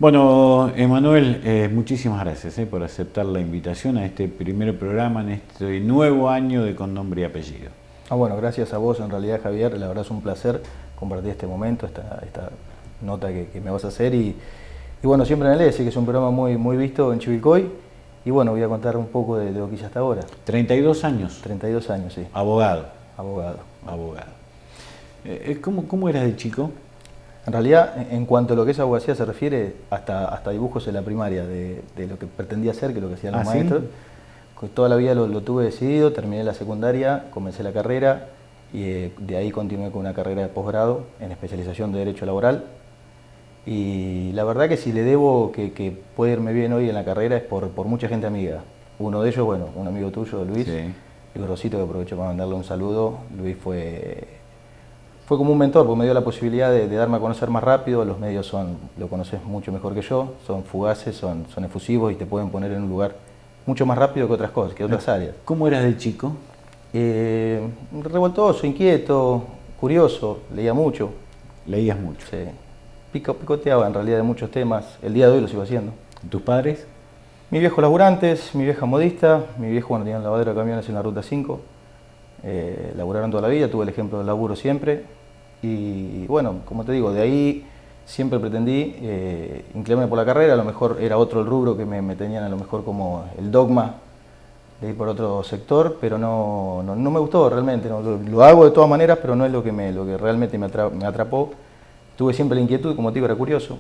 Bueno, Emanuel, muchísimas gracias por aceptar la invitación a este primer programa en este nuevo año de Con Nombre y Apellido. Bueno, gracias a vos en realidad, Javier. La verdad es un placer compartir este momento, esta nota que me vas a hacer. Y bueno, siempre en el ESE, que es un programa muy visto en Chivilcoy. Y bueno, voy a contar un poco de lo que hice hasta ahora. 32 años. 32 años, sí. Abogado. Abogado. ¿Cómo eras de chico? En realidad, en cuanto a lo que es abogacía se refiere, hasta dibujos en la primaria de lo que pretendía hacer, que es lo que hacían los maestros. ¿Sí? Toda la vida lo tuve decidido, terminé la secundaria, comencé la carrera y de ahí continué con una carrera de posgrado en especialización de Derecho Laboral. Y la verdad que si le debo que puede irme bien hoy en la carrera es por mucha gente amiga. Uno de ellos, bueno, un amigo tuyo, Luis, sí. Luis Rosito, que aprovecho para mandarle un saludo. Luis fue como un mentor, porque me dio la posibilidad de darme a conocer más rápido. Los medios lo conoces mucho mejor que yo, son fugaces, son efusivos y te pueden poner en un lugar mucho más rápido que otras cosas, que otras áreas. ¿Cómo eras de chico? Revoltoso, inquieto, curioso, leía mucho. ¿Leías mucho? Sí. Picoteaba en realidad de muchos temas, el día de hoy lo sigo haciendo. ¿Tus padres? Mi viejo laburantes, mi vieja modista, mi viejo tenía un lavadero de camiones en la Ruta 5. Laburaron toda la vida, tuve el ejemplo del laburo siempre. Y bueno, como te digo, de ahí siempre pretendí inclinarme por la carrera. A lo mejor era otro el rubro que me tenían a lo mejor como el dogma de ir por otro sector, pero no me gustó realmente. No, lo hago de todas maneras, pero no es lo que realmente me atrapó. Tuve siempre la inquietud, como te digo, era curioso.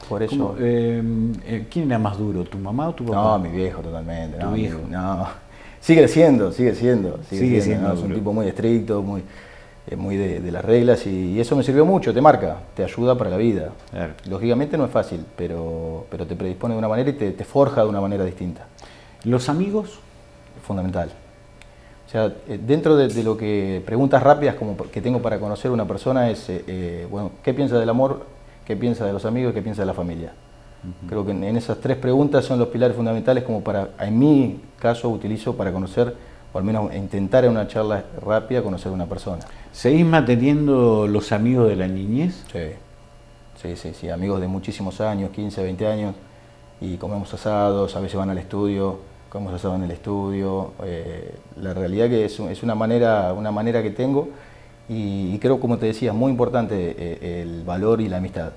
Por eso. ¿Quién era más duro, tu mamá o tu papá? No, mi viejo totalmente. ¿Tu viejo? No. Sigue siendo. ¿No? Es un tipo muy estricto, muy de las reglas y eso me sirvió mucho, te marca, te ayuda para la vida. Claro. Lógicamente no es fácil, pero te predispone de una manera y te forja de una manera distinta. ¿Los amigos? Fundamental. O sea, dentro de lo que preguntas rápidas como que tengo para conocer a una persona es, bueno, ¿qué piensa del amor? ¿Qué piensa de los amigos? ¿Qué piensa de la familia? Creo que en esas tres preguntas son los pilares fundamentales como en mi caso utilizo para conocer, o al menos intentar en una charla rápida conocer a una persona. ¿Seguís manteniendo los amigos de la niñez? Sí, amigos de muchísimos años, 15, 20 años, y comemos asados, a veces van al estudio, comemos asado en el estudio. La realidad que es una manera que tengo y creo, como te decía, es muy importante el valor y la amistad.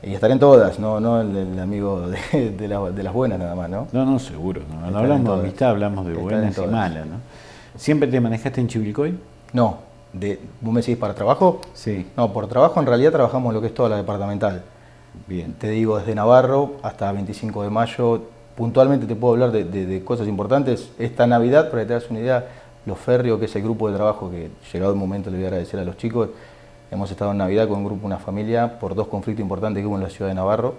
Y estar en todas, no el amigo de las buenas nada más, ¿no? No, seguro. No hablamos de amistad, hablamos de buenas y malas, ¿no? ¿Siempre te manejaste en Chivilcoy? No. ¿Vos me decís para trabajo? Sí. No, por trabajo en realidad trabajamos lo que es toda la departamental. Bien. Te digo, desde Navarro hasta 25 de mayo, puntualmente te puedo hablar de cosas importantes. Esta Navidad, para que te hagas una idea, Los Férreos, que es el grupo de trabajo que llegado el momento le voy a agradecer a los chicos, hemos estado en Navidad con un grupo, una familia, por dos conflictos importantes que hubo en la ciudad de Navarro,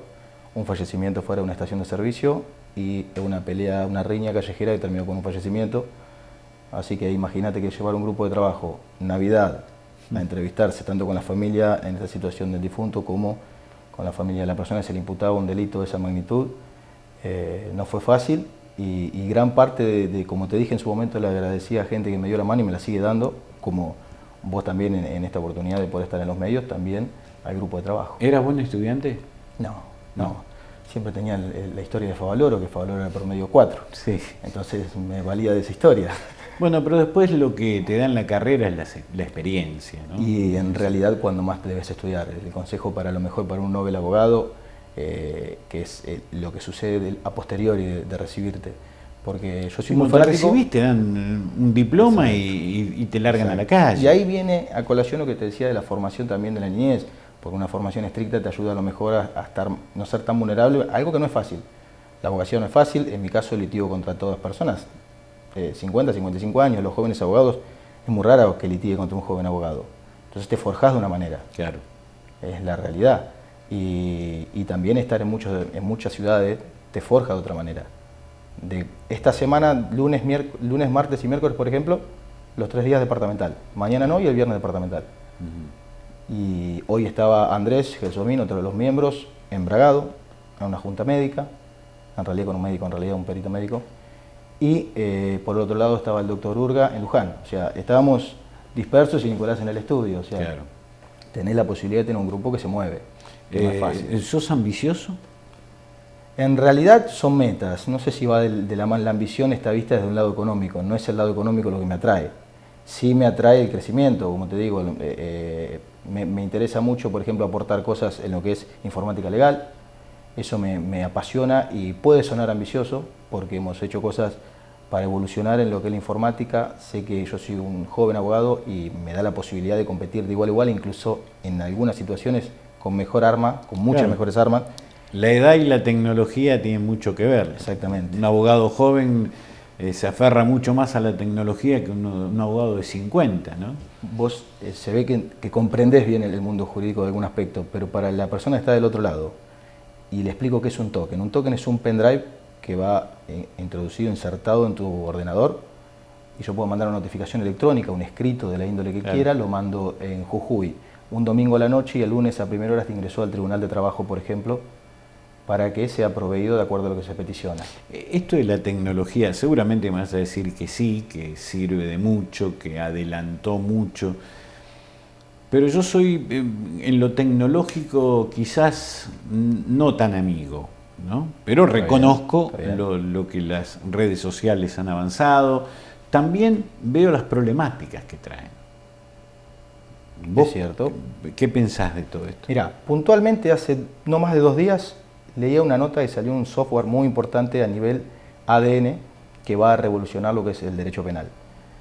un fallecimiento fuera de una estación de servicio y una pelea, una riña callejera que terminó con un fallecimiento. Así que imagínate que llevar un grupo de trabajo, Navidad, a entrevistarse tanto con la familia en esta situación del difunto como con la familia de la persona que se le imputaba un delito de esa magnitud, no fue fácil y gran parte de, como te dije en su momento, le agradecía a gente que me dio la mano y me la sigue dando, como vos también en esta oportunidad de poder estar en los medios, también al grupo de trabajo. ¿Eras buen estudiante? No. Siempre tenía la historia de Favaloro, que Favaloro era promedio 4. Sí. Entonces me valía de esa historia. Bueno, pero después lo que te da en la carrera es la experiencia, ¿no? Y en realidad cuando más debes estudiar. El consejo para lo mejor para un novel abogado, que es lo que sucede a posteriori de recibirte. Porque yo soy muy fanático. Te recibís, te dan un diploma y te largan a la calle. Y ahí viene a colación lo que te decía de la formación también de la niñez, porque una formación estricta te ayuda a lo mejor a no ser tan vulnerable, algo que no es fácil. La abogacía no es fácil, en mi caso litigo contra todas personas, 50, 55 años, los jóvenes abogados, es muy raro que litigue contra un joven abogado. Entonces te forjás de una manera. Claro. Es la realidad. Y también estar en muchas ciudades te forja de otra manera. De esta semana, lunes, martes y miércoles, por ejemplo, los 3 días departamental. Mañana no y el viernes departamental. Y hoy estaba Andrés Gelsomín, otro de los miembros, en Bragado, en una junta médica, en realidad con un médico, en realidad un perito médico. Y por el otro lado estaba el doctor Urga en Luján. O sea, estábamos dispersos y Nicolás en el estudio. O sea, claro. Tenés la posibilidad de tener un grupo que se mueve. No es fácil. ¿Sos ambicioso? En realidad son metas, no sé si va de la ambición está vista desde un lado económico, no es el lado económico lo que me atrae. Sí me atrae el crecimiento, como te digo, me interesa mucho, por ejemplo, aportar cosas en lo que es informática legal, eso me apasiona y puede sonar ambicioso porque hemos hecho cosas para evolucionar en lo que es la informática. Sé que yo soy un joven abogado y me da la posibilidad de competir de igual a igual, incluso en algunas situaciones con mejor arma, con muchas mejores armas. La edad y la tecnología tienen mucho que ver. Exactamente. Un abogado joven se aferra mucho más a la tecnología que un abogado de 50, ¿no? Vos se ve que comprendés bien el mundo jurídico de algún aspecto, pero para la persona que está del otro lado, y le explico qué es un token. Un token es un pendrive que va introducido, insertado en tu ordenador, y yo puedo mandar una notificación electrónica, un escrito de la índole que quiera, lo mando en Jujuy un domingo a la noche y el lunes a primera hora te ingresó al Tribunal de Trabajo, por ejemplo, para que sea proveído de acuerdo a lo que se peticiona. Esto de la tecnología, seguramente me vas a decir que sí, que sirve de mucho, que adelantó mucho, pero yo soy en lo tecnológico quizás no tan amigo, ¿no? Pero reconozco lo que las redes sociales han avanzado, también veo las problemáticas que traen. ¿Vos es cierto? ¿Qué pensás de todo esto? Mira, puntualmente hace no más de 2 días leía una nota y salió un software muy importante a nivel ADN que va a revolucionar lo que es el derecho penal.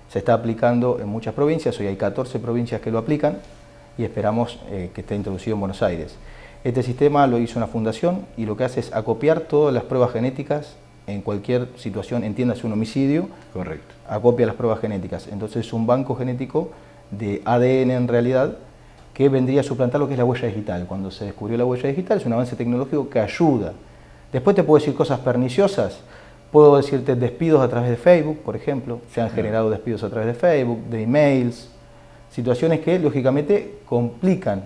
Se está aplicando en muchas provincias, hoy hay 14 provincias que lo aplican y esperamos que esté introducido en Buenos Aires. Este sistema lo hizo una fundación y lo que hace es acopiar todas las pruebas genéticas en cualquier situación, entiéndase un homicidio, correcto, acopia las pruebas genéticas. Entonces es un banco genético de ADN en realidad que vendría a suplantar lo que es la huella digital. Cuando se descubrió la huella digital es un avance tecnológico que ayuda. Después te puedo decir cosas perniciosas, puedo decirte despidos a través de Facebook, por ejemplo, se han generado despidos a través de Facebook, de emails, situaciones que lógicamente complican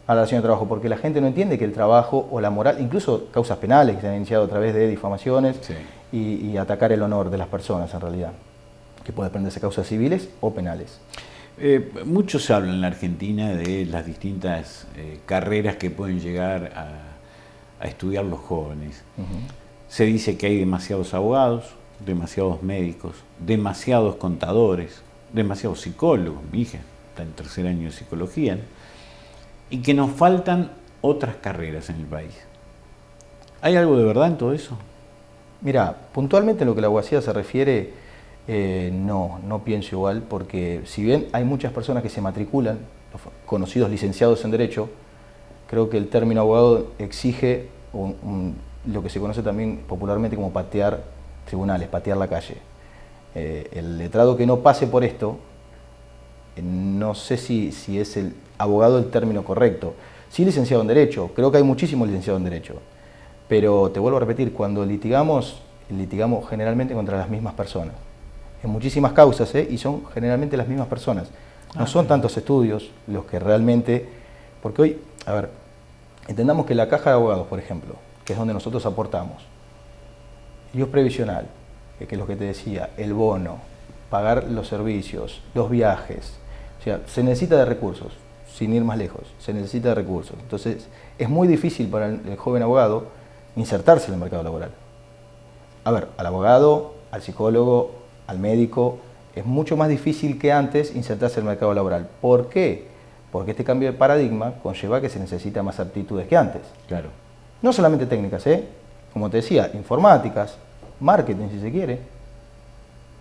a la relación de trabajo, porque la gente no entiende que el trabajo o la moral, incluso causas penales que se han iniciado a través de difamaciones y atacar el honor de las personas en realidad, que puede prenderse causas civiles o penales. Mucho se habla en la Argentina de las distintas carreras que pueden llegar a estudiar los jóvenes. Se dice que hay demasiados abogados, demasiados médicos, demasiados contadores, demasiados psicólogos. Mi hija está en 3er año de psicología, ¿no? Y que nos faltan otras carreras en el país. ¿Hay algo de verdad en todo eso? Mira, puntualmente en lo que la abogacía se refiere, no pienso igual, porque si bien hay muchas personas que se matriculan, conocidos licenciados en Derecho, creo que el término abogado exige lo que se conoce también popularmente como patear tribunales, patear la calle. El letrado que no pase por esto, no sé si es el abogado el término correcto. Sí, licenciado en Derecho, creo que hay muchísimos licenciados en Derecho, pero te vuelvo a repetir, cuando litigamos generalmente contra las mismas personas, en muchísimas causas, y son generalmente las mismas personas. No son tantos estudios los que realmente, porque hoy, a ver, entendamos que la caja de abogados, por ejemplo, que es donde nosotros aportamos, IOS previsional, que es lo que te decía, el bono, pagar los servicios, los viajes, o sea, se necesita de recursos, sin ir más lejos, se necesita de recursos. Entonces, es muy difícil para el joven abogado insertarse en el mercado laboral. A ver, al abogado, al psicólogo, al médico, es mucho más difícil que antes insertarse en el mercado laboral. ¿Por qué? Porque este cambio de paradigma conlleva que se necesita más aptitudes que antes. Claro. No solamente técnicas, como te decía, informáticas, marketing si se quiere.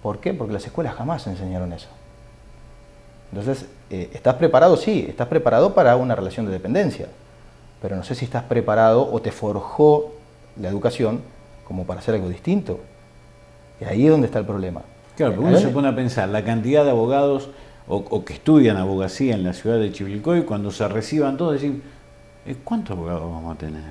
¿Por qué? Porque las escuelas jamás enseñaron eso. Entonces, ¿estás preparado? Sí, estás preparado para una relación de dependencia, pero no sé si estás preparado o te forjó la educación como para hacer algo distinto. Y ahí es donde está el problema. Claro, porque uno se pone a pensar la cantidad de abogados o que estudian abogacía en la ciudad de Chivilcoy, cuando se reciban todos, decir, ¿cuántos abogados vamos a tener?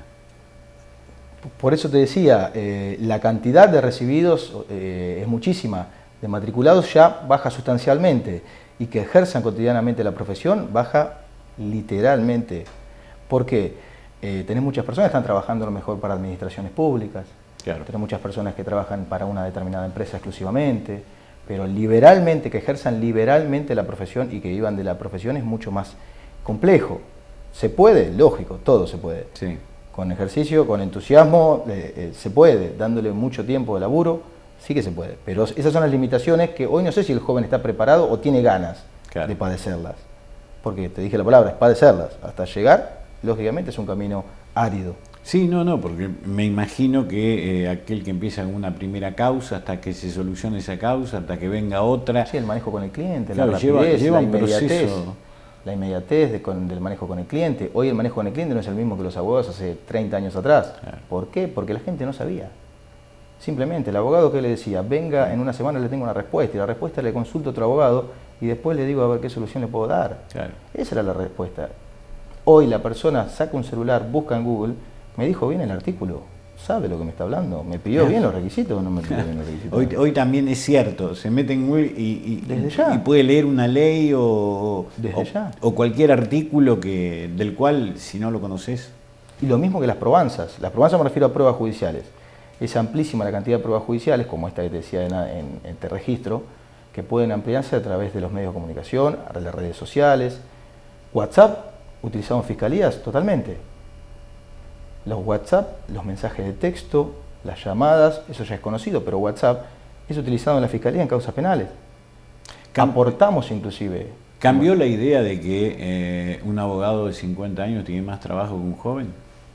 Por eso te decía, la cantidad de recibidos es muchísima, de matriculados ya baja sustancialmente, y que ejerzan cotidianamente la profesión baja literalmente. ¿Por qué? Tenés muchas personas que están trabajando a lo mejor para administraciones públicas, claro. Tenés muchas personas que trabajan para una determinada empresa exclusivamente, pero liberalmente, que ejerzan liberalmente la profesión y que vivan de la profesión es mucho más complejo. ¿Se puede? Lógico, todo se puede. Sí. Con ejercicio, con entusiasmo, se puede, dándole mucho tiempo de laburo, sí que se puede. Pero esas son las limitaciones que hoy no sé si el joven está preparado o tiene ganas de padecerlas. Porque te dije la palabra, es padecerlas. Hasta llegar, lógicamente, es un camino árido. Sí, no, porque me imagino que aquel que empieza con una primera causa, hasta que se solucione esa causa, hasta que venga otra. Sí, el manejo con el cliente, claro, la rapidez, lleva la un inmediatez. proceso. La inmediatez del manejo con el cliente. Hoy el manejo con el cliente no es el mismo que los abogados hace 30 años atrás. Claro. ¿Por qué? Porque la gente no sabía. Simplemente el abogado que le decía, venga en una semana le tengo una respuesta, y la respuesta le consulto a otro abogado y después le digo a ver qué solución le puedo dar. Claro. Esa era la respuesta. Hoy la persona saca un celular, busca en Google, me dijo bien el artículo, sabe lo que me está hablando, me pidió bien los requisitos o no me pidió bien los requisitos. Hoy también es cierto, se mete en Google y puede leer una ley o cualquier artículo del cual, si no lo conoces. Y lo mismo que las probanzas. Las probanzas me refiero a pruebas judiciales. Es amplísima la cantidad de pruebas judiciales, como esta que te decía en este registro, que pueden ampliarse a través de los medios de comunicación, a las redes sociales. WhatsApp, utilizamos fiscalías totalmente. Los WhatsApp, los mensajes de texto, las llamadas, eso ya es conocido, pero WhatsApp es utilizado en la fiscalía en causas penales. Aportamos inclusive. ¿Cambió la idea de que un abogado de 50 años tiene más trabajo que un joven?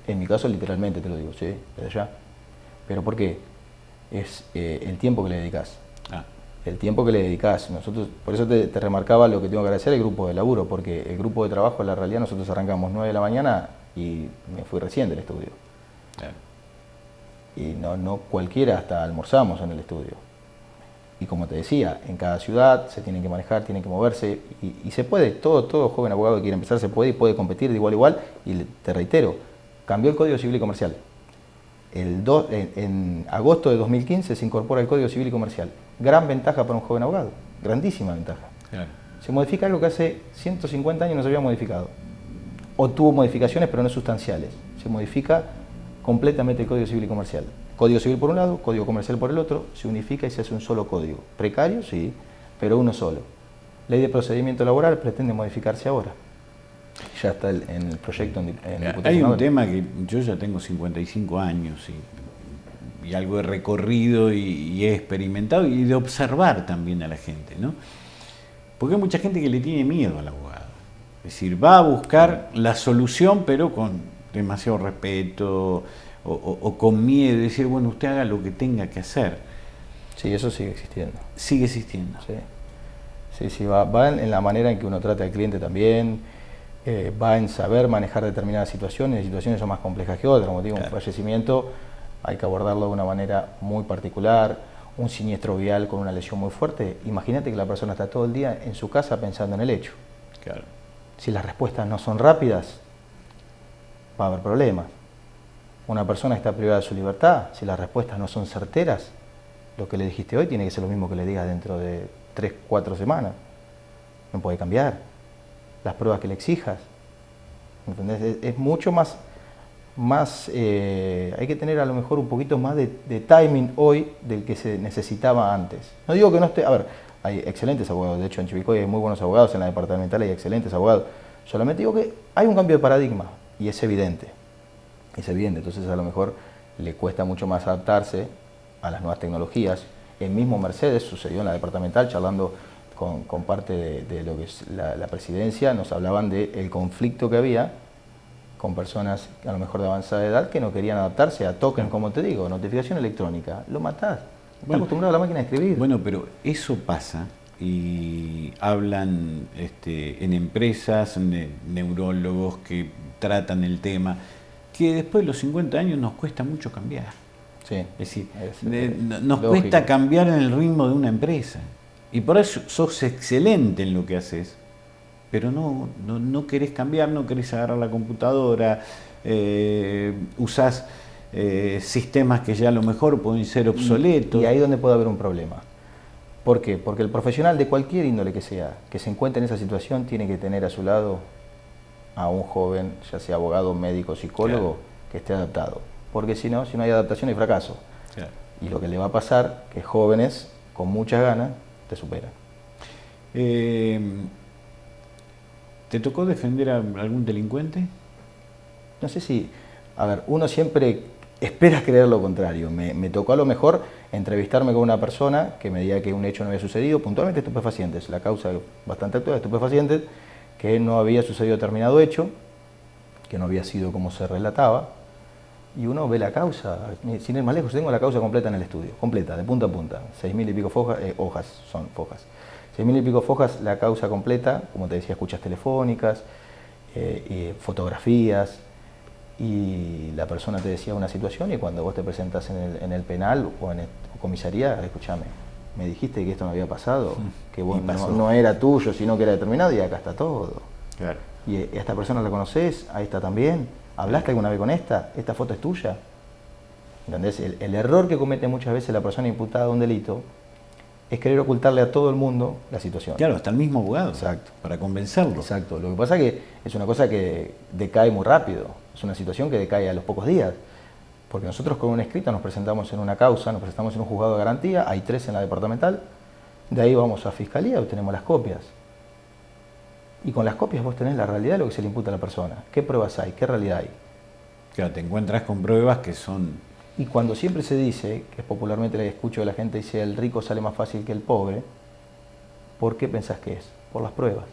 En mi caso, literalmente te lo digo, sí, desde ya. ¿Pero por qué? Es el tiempo que le dedicas. El tiempo que le dedicas. Nosotros, por eso te remarcaba lo que tengo que agradecer al grupo de laburo, porque el grupo de trabajo, en la realidad, nosotros arrancamos 9 de la mañana y me fui recién del estudio. Claro. Y no cualquiera, hasta almorzamos en el estudio. Y como te decía, en cada ciudad se tienen que manejar, tienen que moverse, y se puede, todo joven abogado que quiera empezar se puede y puede competir de igual a igual, y te reitero, cambió el Código Civil y Comercial. En agosto de 2015 se incorpora el Código Civil y Comercial. Gran ventaja para un joven abogado, grandísima ventaja. Claro. Se modifica algo que hace 150 años no se había modificado, o tuvo modificaciones pero no sustanciales. Se modifica completamente el Código Civil y Comercial. Código Civil por un lado, Código Comercial por el otro, se unifica y se hace un solo código. Precario, sí, pero uno solo. Ley de Procedimiento Laboral pretende modificarse ahora. Ya está en el proyecto en Diputación. Hay un tema que yo ya tengo 55 años y algo de recorrido y he experimentado y de observar también a la gente, ¿no? Porque hay mucha gente que le tiene miedo al abogado. Es decir, va a buscar la solución pero con demasiado respeto o con miedo, decir, bueno, usted haga lo que tenga que hacer. Sí, eso sigue existiendo. Sigue existiendo. Sí, va en la manera en que uno trata al cliente también, va en saber manejar determinadas situaciones, situaciones son más complejas que otras, como digo, claro. Un fallecimiento hay que abordarlo de una manera muy particular, un siniestro vial con una lesión muy fuerte, imagínate que la persona está todo el día en su casa pensando en el hecho. Claro. Si las respuestas no son rápidas, va a haber problemas. Una persona está privada de su libertad, si las respuestas no son certeras, lo que le dijiste hoy tiene que ser lo mismo que le digas dentro de 3, 4 semanas. No puede cambiar. Las pruebas que le exijas. ¿Entendés? Es mucho más hay que tener a lo mejor un poquito más de timing hoy del que se necesitaba antes. No digo que no esté, a ver, hay excelentes abogados, de hecho en Chivilcoy hay muy buenos abogados, en la departamental hay excelentes abogados. Solamente digo que hay un cambio de paradigma y es evidente. Es evidente, entonces a lo mejor le cuesta mucho más adaptarse a las nuevas tecnologías. El mismo Mercedes sucedió en la departamental, charlando con parte de lo que es la presidencia, nos hablaban del conflicto que había con personas a lo mejor de avanzada edad que no querían adaptarse a token, como te digo, notificación electrónica. Lo matás. Está acostumbrado a la máquina de escribir. Bueno, pero eso pasa y hablan en empresas, neurólogos que tratan el tema, que después de los 50 años nos cuesta mucho cambiar. Sí, es decir, nos cuesta cambiar en el ritmo de una empresa. Y por eso sos excelente en lo que haces, pero no querés cambiar, no querés agarrar la computadora, usás sistemas que ya a lo mejor pueden ser obsoletos. Y ahí es donde puede haber un problema. ¿Por qué? Porque el profesional de cualquier índole que sea, que se encuentre en esa situación, tiene que tener a su lado a un joven, ya sea abogado, médico, psicólogo, claro, que esté adaptado. Porque si no hay adaptación hay fracaso. Claro. Y lo que le va a pasar es que jóvenes con muchas ganas te superan. ¿Te tocó defender a algún delincuente? No sé si A ver, uno siempre espera creer lo contrario. Me tocó a lo mejor entrevistarme con una persona que me diga que un hecho no había sucedido, puntualmente estupefacientes, la causa bastante actual de estupefacientes, que no había sucedido determinado hecho, que no había sido como se relataba, y uno ve la causa, sin ir más lejos, tengo la causa completa en el estudio, completa, de punta a punta, 6.000 y pico hojas, son hojas. 6.000 y pico hojas, la causa completa, como te decía, escuchas telefónicas, fotografías, y la persona te decía una situación y cuando vos te presentás en el penal o en comisaría, escúchame, me dijiste que esto no había pasado, que vos no era tuyo, sino que era determinado y acá está todo. Claro. Y a esta persona la conoces, a esta también, ¿hablaste alguna vez con esta? ¿Esta foto es tuya? ¿Entendés? El error que comete muchas veces la persona imputada de un delito es querer ocultarle a todo el mundo la situación. Claro, hasta el mismo abogado. Exacto. Para convencerlo. Exacto. Lo que pasa es que es una cosa que decae muy rápido. Es una situación que decae a los pocos días. Porque nosotros con un escrito nos presentamos en una causa, nos presentamos en un juzgado de garantía, hay 3 en la departamental, de ahí vamos a fiscalía y obtenemos las copias. Y con las copias vos tenés la realidad de lo que se le imputa a la persona. ¿Qué pruebas hay? ¿Qué realidad hay? Claro, te encuentras con pruebas que son... Y cuando siempre se dice, que popularmente le escucho a la gente, dice el rico sale más fácil que el pobre, ¿por qué pensás que es? Por las pruebas.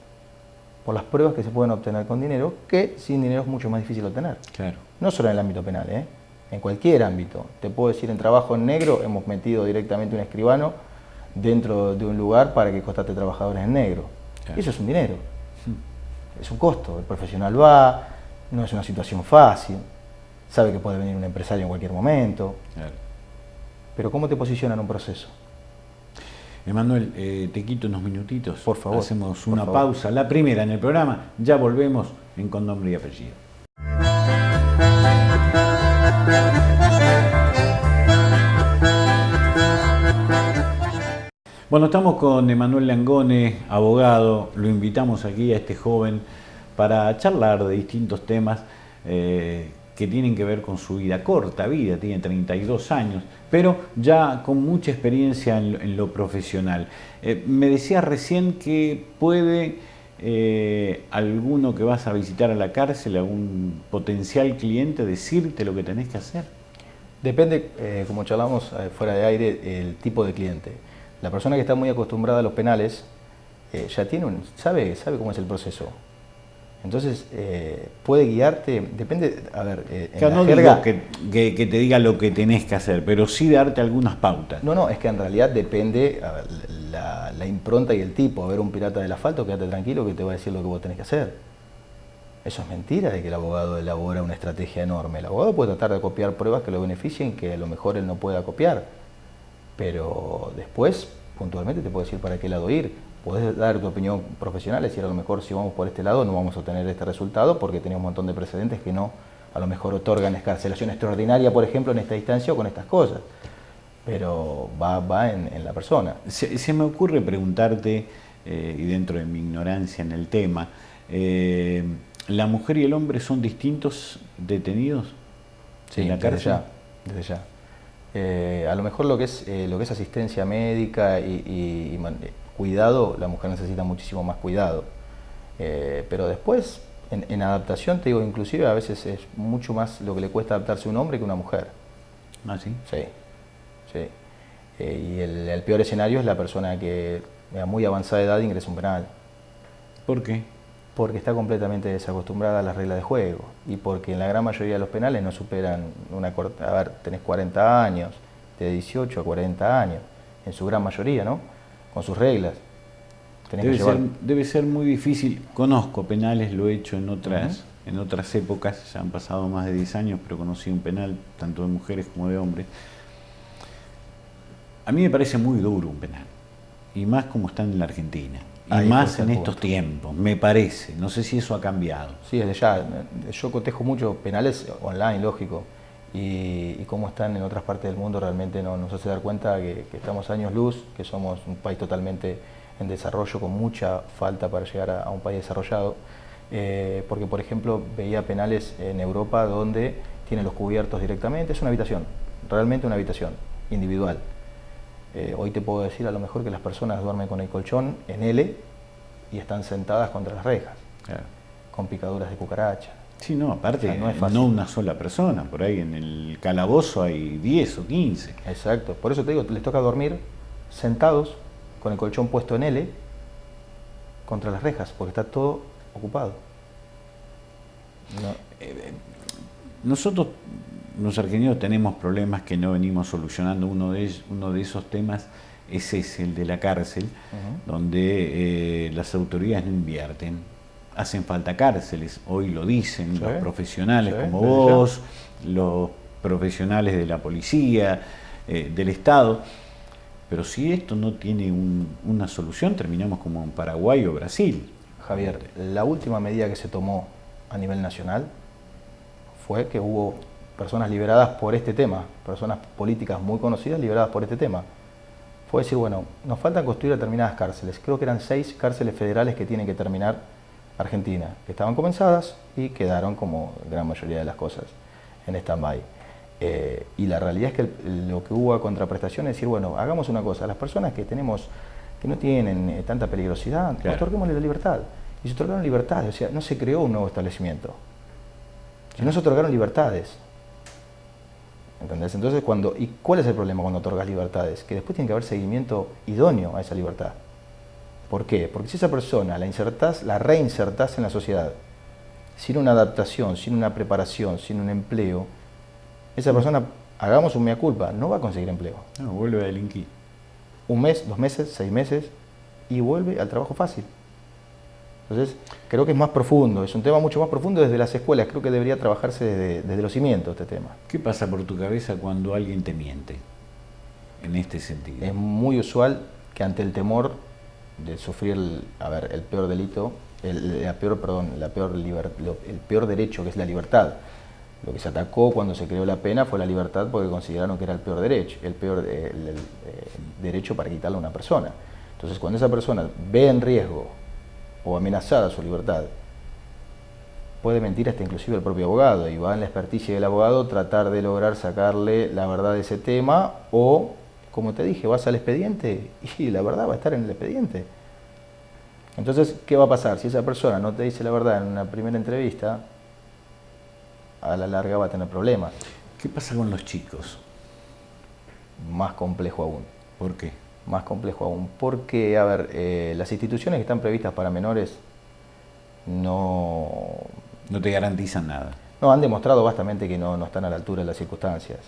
Por las pruebas que se pueden obtener con dinero, que sin dinero es mucho más difícil obtener. Claro. No solo en el ámbito penal, en cualquier ámbito. Te puedo decir, en trabajo en negro hemos metido directamente un escribano dentro de un lugar para que contrate trabajadores en negro. Claro. Eso es un dinero. Es un costo. El profesional va, no es una situación fácil. Sabe que puede venir un empresario en cualquier momento. Claro. Pero ¿cómo te posiciona en un proceso? Emanuel, te quito unos minutitos. Por favor. Hacemos una pausa, la primera en el programa. Ya volvemos en Con Nombre y Apellido. Bueno, estamos con Emanuel Langone, abogado. Lo invitamos aquí a este joven para charlar de distintos temas que tienen que ver con su vida, corta vida, tiene 32 años, pero ya con mucha experiencia en lo profesional. Me decías recién que puede alguno que vas a visitar a la cárcel, algún potencial cliente, decirte lo que tenés que hacer. Depende, como charlamos fuera de aire, el tipo de cliente. La persona que está muy acostumbrada a los penales ya tiene sabe cómo es el proceso. Entonces, puede guiarte, depende, a ver, claro, no digo que te diga lo que tenés que hacer, pero sí darte algunas pautas. No, es que en realidad depende a ver, la impronta y el tipo. A ver, un pirata del asfalto, quédate tranquilo que te va a decir lo que vos tenés que hacer. Eso es mentira de que el abogado elabora una estrategia enorme. El abogado puede tratar de copiar pruebas que lo beneficien, que a lo mejor él no pueda copiar. Pero después, puntualmente, te puede decir para qué lado ir. Podés dar tu opinión profesional, decir a lo mejor si vamos por este lado no vamos a obtener este resultado porque tenemos un montón de precedentes que no a lo mejor otorgan escarcelación extraordinaria, por ejemplo, en esta instancia o con estas cosas. Pero va en la persona. Se me ocurre preguntarte, y dentro de mi ignorancia en el tema, ¿la mujer y el hombre son distintos detenidos en la cárcel? Desde ya. A lo mejor lo que es asistencia médica y cuidado, la mujer necesita muchísimo más cuidado. Pero después, en adaptación, te digo, inclusive a veces es mucho más lo que le cuesta adaptarse a un hombre que a una mujer. ¿Ah, sí? Sí. Y el peor escenario es la persona que a muy avanzada edad ingresa a un penal. ¿Por qué? Porque está completamente desacostumbrada a las reglas de juego y porque en la gran mayoría de los penales no superan a ver, tenés 40 años, de 18 a 40 años, en su gran mayoría, ¿no? Con sus reglas. Debe ser muy difícil. Conozco penales, lo he hecho en otras épocas, ya han pasado más de 10 años, pero conocí un penal tanto de mujeres como de hombres. A mí me parece muy duro un penal, y más como están en la Argentina. Y ahí más en estos tiempos, me parece. No sé si eso ha cambiado. Sí, desde ya. Yo cotejo mucho penales online, lógico. Y cómo están en otras partes del mundo realmente nos hace dar cuenta que estamos años luz, que somos un país totalmente en desarrollo, con mucha falta para llegar a un país desarrollado. Porque, por ejemplo, veía penales en Europa donde tienen los cubiertos directamente. Es una habitación, realmente una habitación individual. Hoy te puedo decir a lo mejor que las personas duermen con el colchón en L y están sentadas contra las rejas, claro, con picaduras de cucaracha. Sí, no, aparte, O sea, no es fácil. no una sola persona, por ahí en el calabozo hay 10 o 15. Exacto. Por eso te digo, les toca dormir sentados, con el colchón puesto en L, contra las rejas, porque está todo ocupado. No. Nosotros, los argentinos, tenemos problemas que no venimos solucionando. Uno de esos temas es ese, el de la cárcel, donde las autoridades no invierten. Hacen falta cárceles, hoy lo dicen los profesionales como vos, los profesionales de la policía, del Estado. Pero si esto no tiene una solución, terminamos como en Paraguay o Brasil. Javier, la última medida que se tomó a nivel nacional fue que hubo personas liberadas por este tema, personas políticas muy conocidas liberadas por este tema. Fue decir, bueno, nos faltan construir determinadas cárceles. Creo que eran 6 cárceles federales que tienen que terminar Argentina, que estaban comenzadas y quedaron, como gran mayoría de las cosas, en stand-by. Y la realidad es que lo que hubo a contraprestación es decir, bueno, hagamos una cosa, a las personas que no tienen tanta peligrosidad, otorguémosle la libertad. Y se otorgaron libertades, o sea, no se creó un nuevo establecimiento, sino se otorgaron libertades. ¿Entendés? Entonces, ¿y cuál es el problema cuando otorgas libertades? Que después tiene que haber seguimiento idóneo a esa libertad. ¿Por qué? Porque si esa persona la reinsertás en la sociedad, sin una adaptación, sin una preparación, sin un empleo, esa persona, hagamos un mea culpa, no va a conseguir empleo. No, vuelve a delinquir. 1 mes, 2 meses, 6 meses, y vuelve al trabajo fácil. Entonces, creo que es más profundo, es un tema mucho más profundo desde las escuelas, creo que debería trabajarse desde los cimientos este tema. ¿Qué pasa por tu cabeza cuando alguien te miente en este sentido? Es muy usual que ante el temor de sufrir el peor delito, el peor derecho, que es la libertad. Lo que se atacó cuando se creó la pena fue la libertad, porque consideraron que era el peor derecho, derecho para quitarle a una persona. Entonces, cuando esa persona ve en riesgo o amenazada su libertad, puede mentir hasta inclusive el propio abogado, y va en la experticia del abogado tratar de lograr sacarle la verdad de ese tema, o, como te dije, vas al expediente y la verdad va a estar en el expediente. Entonces, ¿qué va a pasar? Si esa persona no te dice la verdad en una primera entrevista, a la larga va a tener problemas. ¿Qué pasa con los chicos? Más complejo aún. ¿Por qué? Más complejo aún. Porque, las instituciones que están previstas para menores no te garantizan nada. No, han demostrado bastante que no están a la altura de las circunstancias.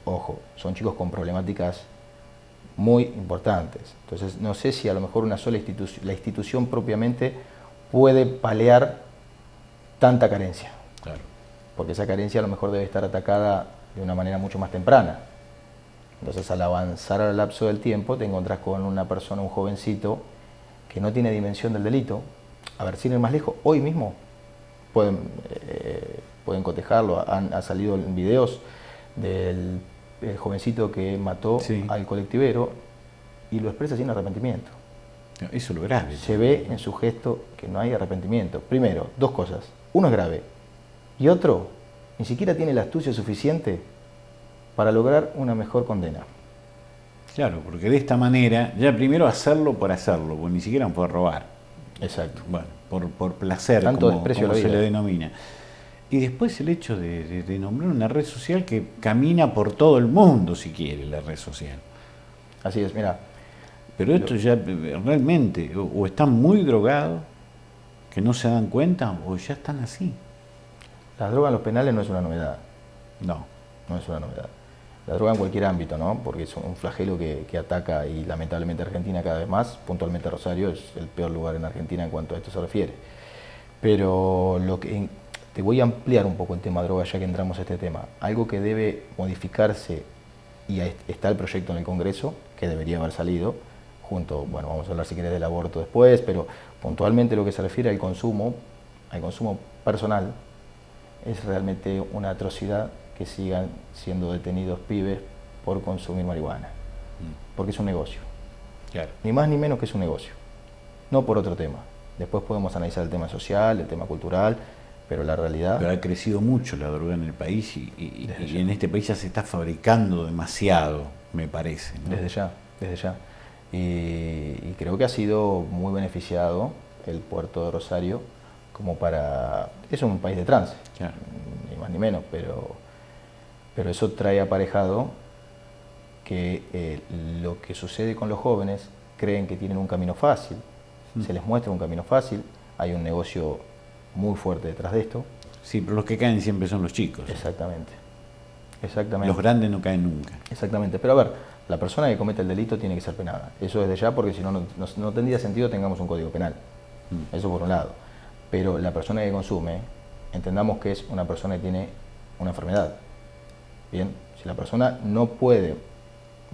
Ojo, son chicos con problemáticas muy importantes. Entonces, no sé si a lo mejor una sola la institución propiamente puede paliar tanta carencia. Claro. Porque esa carencia a lo mejor debe estar atacada de una manera mucho más temprana. Entonces, al avanzar al lapso del tiempo, te encontrás con una persona, un jovencito, que no tiene dimensión del delito. Sin ir más lejos, hoy mismo pueden cotejarlo. Ha salido en videos del jovencito que mató al colectivero y lo expresa sin arrepentimiento. Eso es lo grave. Se ve en su gesto que no hay arrepentimiento. Primero, 2 cosas. Uno es grave y otro, ni siquiera tiene la astucia suficiente para lograr una mejor condena. Claro, porque de esta manera, ya primero hacerlo por hacerlo, porque ni siquiera fue robar. Exacto. Bueno, por placer, tanto como desprecio a la se vida le denomina. Y después el hecho de nombrar una red social que camina por todo el mundo, si quiere, la red social. Así es, mira. Pero esto ya realmente, o están muy drogados, que no se dan cuenta, o ya están así. La droga en los penales no es una novedad. No. No es una novedad. La droga en cualquier ámbito, ¿no? Porque es un flagelo que ataca, y lamentablemente Argentina cada vez más, puntualmente Rosario es el peor lugar en Argentina en cuanto a esto se refiere. Pero te voy a ampliar un poco el tema droga ya que entramos a este tema. Algo que debe modificarse, y está el proyecto en el Congreso, que debería haber salido, vamos a hablar si querés del aborto después, pero puntualmente lo que se refiere al consumo personal, es realmente una atrocidad que sigan siendo detenidos pibes por consumir marihuana. Porque es un negocio. Claro. Ni más ni menos que es un negocio. No por otro tema. Después podemos analizar el tema social, el tema cultural, pero la realidad... Pero ha crecido mucho la droga en el país y en este país ya se está fabricando demasiado, me parece, ¿no? Desde ya. Y creo que ha sido muy beneficiado el puerto de Rosario como para... Es un país de trance, Claro. ni más ni menos, pero eso trae aparejado que lo que sucede con los jóvenes, creen que tienen un camino fácil, se les muestra un camino fácil, hay un negocio muy fuerte detrás de esto. Sí, pero los que caen siempre son los chicos. Exactamente. Exactamente. Los grandes no caen nunca. Exactamente. Pero a ver, la persona que comete el delito tiene que ser penada. Eso desde ya, porque si no, no tendría sentido tengamos un código penal. Eso por un lado. Pero la persona que consume, entendamos que es una persona que tiene una enfermedad. Bien, si la persona no puede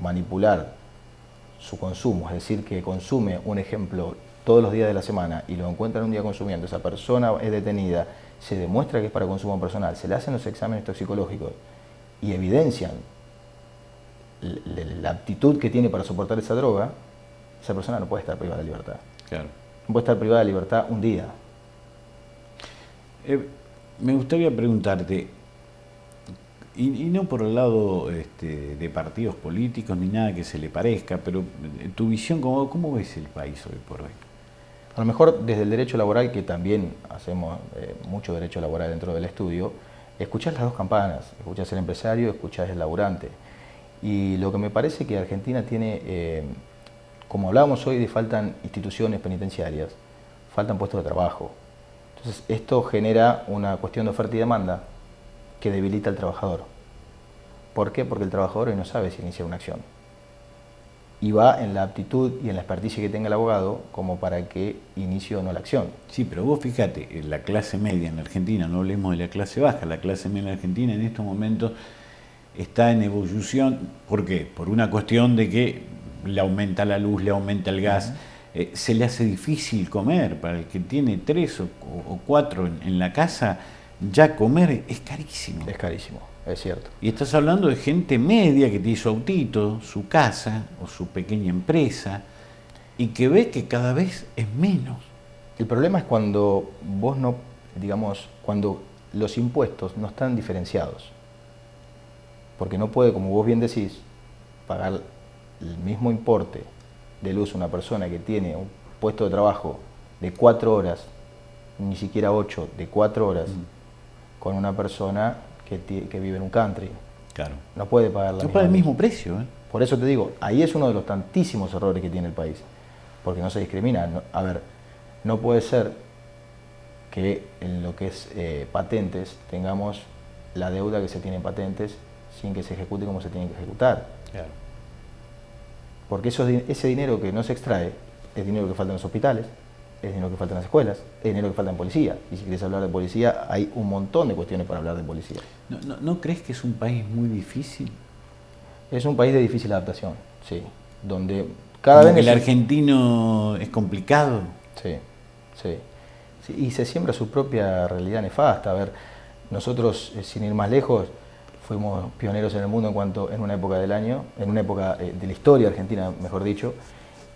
manipular su consumo, es decir, que consume, un ejemplo, todos los días de la semana y lo encuentran un día consumiendo, esa persona es detenida, se demuestra que es para consumo personal, se le hacen los exámenes toxicológicos y evidencian la aptitud que tiene para soportar esa droga, esa persona no puede estar privada de libertad. Claro. No puede estar privada de libertad un día. Me gustaría preguntarte, y no por el lado de partidos políticos ni nada que se le parezca, pero tu visión, ¿cómo ves el país hoy por hoy? A lo mejor desde el derecho laboral, que también hacemos mucho derecho laboral dentro del estudio, escuchás las dos campanas, escuchás el empresario, escuchás el laburante. Y lo que me parece que Argentina tiene, como hablábamos hoy, de faltan instituciones penitenciarias, faltan puestos de trabajo. Entonces esto genera una cuestión de oferta y demanda que debilita al trabajador. ¿Por qué? Porque el trabajador hoy no sabe si iniciar una acción. Y va en la aptitud y en la experticia que tenga el abogado como para que inicie o no la acción. Sí, pero vos fíjate, la clase media en la Argentina, no hablemos de la clase baja, la clase media en la Argentina en estos momentos está en evolución. ¿Por qué? Por una cuestión de que le aumenta la luz, le aumenta el gas, se le hace difícil comer. Para el que tiene 3 o 4 en la casa, ya comer es carísimo. Es carísimo, es cierto. Y estás hablando de gente media que tiene su autito, su casa o su pequeña empresa y que ve que cada vez es menos. El problema es cuando vos no, digamos, cuando los impuestos no están diferenciados. Porque no puede, como vos bien decís, pagar el mismo importe de luz una persona que tiene un puesto de trabajo de 4 horas, ni siquiera 8, de 4 horas, con una persona que vive en un country. Claro. No puede pagar la No misma paga el luz. mismo precio. Por eso te digo, ahí es uno de los tantísimos errores que tiene el país, porque no se discrimina. A ver, no puede ser que en lo que es patentes tengamos la deuda que se tiene en patentes sin que se ejecute como se tiene que ejecutar. Claro. Porque ese dinero que no se extrae es dinero que falta en los hospitales, es dinero que falta en las escuelas, es dinero que falta en policía. Y si quieres hablar de policía, hay un montón de cuestiones para hablar de policía. ¿No crees que es un país muy difícil? Es un país de difícil adaptación, sí. Donde cada vez... el argentino es complicado. Sí, sí, sí. Y se siembra su propia realidad nefasta. A ver, nosotros, sin ir más lejos, fuimos pioneros en el mundo en una época del año, en una época de la historia argentina, mejor dicho,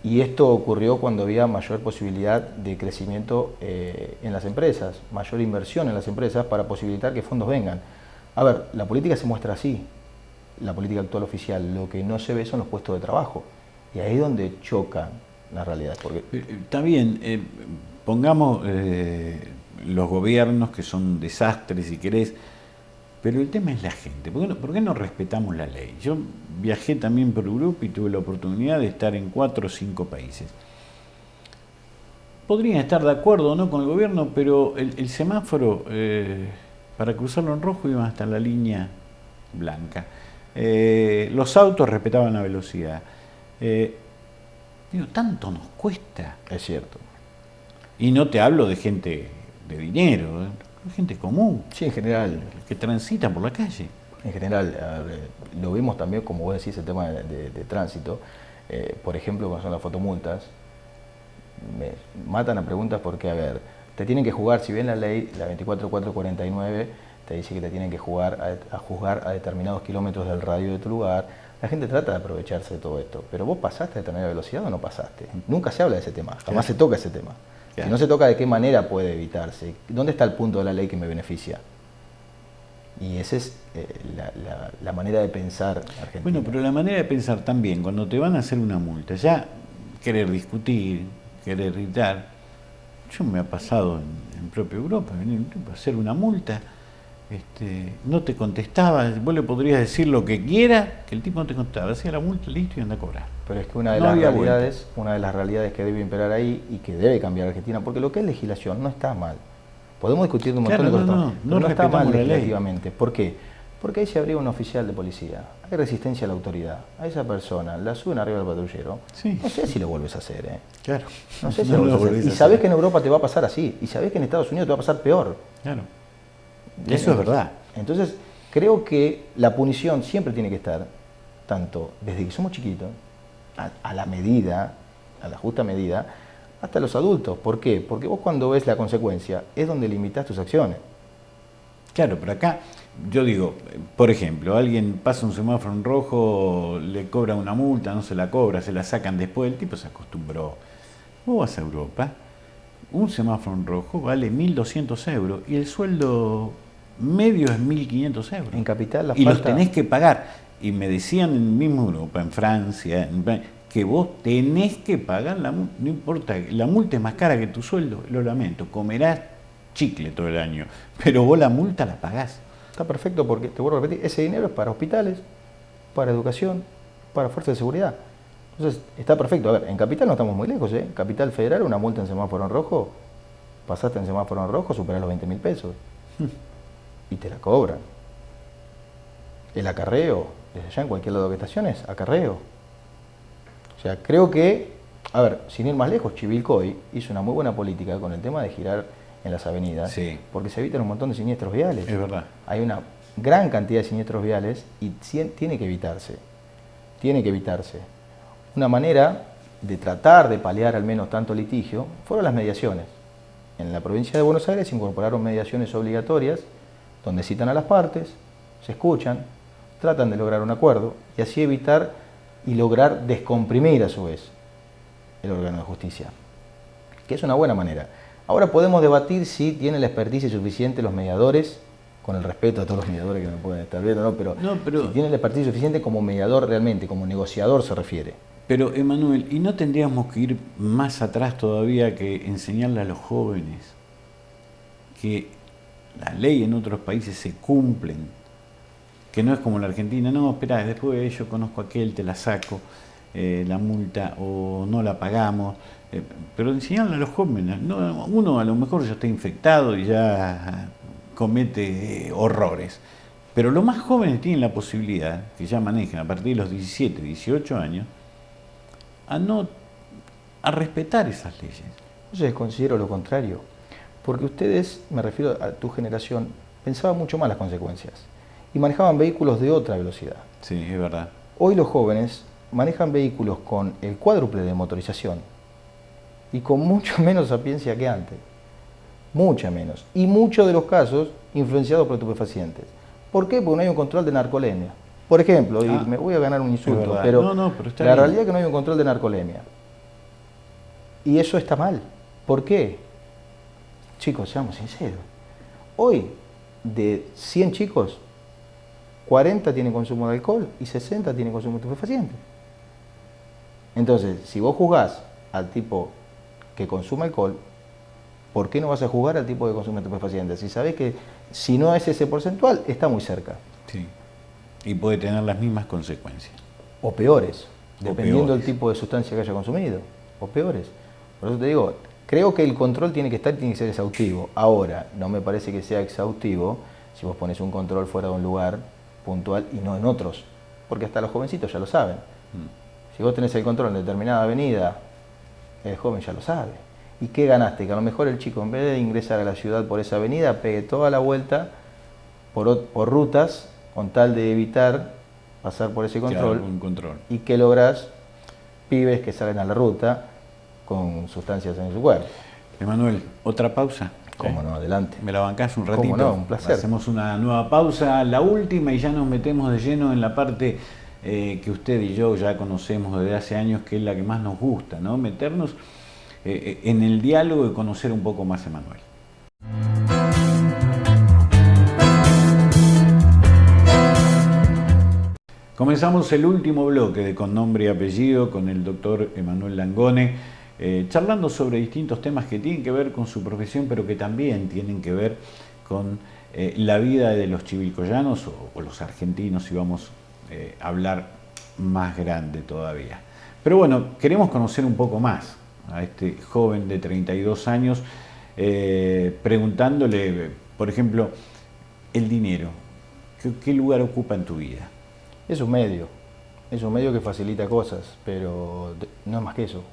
y esto ocurrió cuando había mayor posibilidad de crecimiento en las empresas, mayor inversión en las empresas para posibilitar que fondos vengan. A ver, la política se muestra así, la política actual oficial, lo que no se ve son los puestos de trabajo, y ahí es donde chocan las realidades. Porque... Está bien, pongamos los gobiernos que son desastres, si querés, pero el tema es la gente. ¿Por qué no respetamos la ley? Yo viajé también por Europa y tuve la oportunidad de estar en 4 o 5 países. Podrían estar de acuerdo o no con el gobierno, pero el semáforo, para cruzarlo en rojo, iban hasta la línea blanca. Los autos respetaban la velocidad. Tanto nos cuesta. Es cierto. Y no te hablo de gente de dinero, gente común. Sí, en general. Que transita por la calle. En general, lo vimos también, como vos decís, el tema de tránsito. Por ejemplo, cuando son las fotomultas, me matan a preguntas porque, a ver, te tienen que jugar, si bien la ley, la 24449, te dice que te tienen que jugar a juzgar a determinados kilómetros del radio de tu lugar, la gente trata de aprovecharse de todo esto. Pero vos pasaste a determinada velocidad o no pasaste. Nunca se habla de ese tema, jamás se toca ese tema. Si no se toca, ¿de qué manera puede evitarse? ¿Dónde está el punto de la ley que me beneficia? Y esa es la manera de pensar argentina. Bueno, pero la manera de pensar también, cuando te van a hacer una multa, ya querer discutir, querer gritar. Yo me ha pasado en en propia Europa, venía un tipo a hacer una multa, no te contestaba, vos le podrías decir lo que quiera, que el tipo no te contestaba, hacía la multa, listo y anda a cobrar. Pero es que una de No las había realidades, una de las realidades que debe imperar ahí y que debe cambiar Argentina, porque lo que es legislación no está mal. Podemos discutir de un montón de cosas, pero no está mal legislativamente. ¿Por qué? Porque ahí se abriga un oficial de policía, hay resistencia a la autoridad, a esa persona la suben arriba del patrullero, Sí. no sé si lo vuelves a hacer, Claro. no sé si lo vuelves a hacer. Y sabés que en Europa te va a pasar así, y sabés que en Estados Unidos te va a pasar peor. Claro. Eso es verdad. Entonces, creo que la punición siempre tiene que estar, tanto desde que somos chiquitos, a la medida, a la justa medida, hasta los adultos. ¿Por qué? Porque vos cuando ves la consecuencia es donde limitas tus acciones. Claro, pero acá yo digo, por ejemplo, alguien pasa un semáforo en rojo, le cobra una multa, no se la cobra, se la sacan después, el tipo se acostumbró. Vos vas a Europa, un semáforo en rojo vale 1.200 euros y el sueldo medio es 1.500 euros. En Capital la y falta... los tenés que pagar. Y me decían en mismo Europa, en Francia, que vos tenés que pagar la multa, no importa, la multa es más cara que tu sueldo, lo lamento, comerás chicle todo el año, pero vos la multa la pagás. Está perfecto porque, te vuelvo a repetir, ese dinero es para hospitales, para educación, para fuerzas de seguridad. Entonces, está perfecto. A ver, en Capital no estamos muy lejos, ¿eh? Capital Federal, una multa en semáforo en rojo, pasaste en semáforo en rojo, superás los 20.000 pesos. Y te la cobran. El acarreo, desde allá en cualquier lado que estaciones, acarreo. O sea, creo que, a ver, sin ir más lejos, Chivilcoy hizo una muy buena política con el tema de girar en las avenidas, sí, porque se evitan un montón de siniestros viales. Es verdad. Hay una gran cantidad de siniestros viales y tiene que evitarse. Tiene que evitarse. Una manera de tratar de paliar al menos tanto litigio fueron las mediaciones. En la provincia de Buenos Aires se incorporaron mediaciones obligatorias donde citan a las partes, se escuchan, tratan de lograr un acuerdo y así evitar y lograr descomprimir a su vez el órgano de justicia, que es una buena manera. Ahora podemos debatir si tienen la experticia suficiente los mediadores, con el respeto a todos los mediadores que me pueden estar viendo, ¿no? Pero si tienen la experticia suficiente como mediador realmente, como negociador se refiere. Pero, Emanuel, ¿y no tendríamos que ir más atrás todavía que enseñarle a los jóvenes que la ley en otros países se cumplen? Que no es como en la Argentina, no, espera, después yo conozco a aquel, te la saco, la multa, o no la pagamos. Pero enseñarle a los jóvenes, no, uno a lo mejor ya está infectado y ya comete horrores. Pero los más jóvenes tienen la posibilidad, que ya manejan a partir de los 17, 18 años, a respetar esas leyes. Yo considero lo contrario, porque ustedes, me refiero a tu generación, pensaban mucho más las consecuencias y manejaban vehículos de otra velocidad. Sí, es verdad. Hoy los jóvenes manejan vehículos con el cuádruple de motorización y con mucho menos sapiencia que antes, mucha menos, y muchos de los casos influenciados por estupefacientes. ¿Por qué? Porque no hay un control de narcolemia. Por ejemplo, y me voy a ganar un insulto, pero la realidad es que no hay un control de narcolemia. Y eso está mal. ¿Por qué? Chicos, seamos sinceros. Hoy, de 100 chicos, 40 tienen consumo de alcohol y 60 tienen consumo de estupefacientes. Entonces, si vos juzgás al tipo que consume alcohol, ¿por qué no vas a juzgar al tipo que consume estupefacientes? Si sabés que si no es ese porcentual, está muy cerca. Sí. Y puede tener las mismas consecuencias. O peores, dependiendo del tipo de sustancia que haya consumido. O peores. Por eso te digo, creo que el control tiene que estar, tiene que ser exhaustivo. Ahora, no me parece que sea exhaustivo si vos pones un control fuera de un lugar puntual y no en otros. Porque hasta los jovencitos ya lo saben. Si vos tenés el control en determinada avenida, el joven ya lo sabe. ¿Y qué ganaste? Que a lo mejor el chico, en vez de ingresar a la ciudad por esa avenida, pegue toda la vuelta por rutas con tal de evitar pasar por ese control. Claro, un control. Y que lográs pibes que salen a la ruta con sustancias en su cuerpo. Emanuel, ¿otra pausa? Cómo no, adelante. ¿Me la bancás un ratito? Cómo no, un placer. Hacemos una nueva pausa, la última, y ya nos metemos de lleno en la parte que usted y yo ya conocemos desde hace años, que es la que más nos gusta, ¿no? Meternos en el diálogo y conocer un poco más a Emanuel. Comenzamos el último bloque de Con Nombre y Apellido con el doctor Emanuel Langone. charlando sobre distintos temas que tienen que ver con su profesión, pero que también tienen que ver con la vida de los chivilcoyanos o los argentinos, si vamos a hablar más grande todavía. Pero bueno, queremos conocer un poco más a este joven de 32 años, preguntándole, por ejemplo, el dinero, ¿qué lugar ocupa en tu vida? Es un medio que facilita cosas, pero no es más que eso.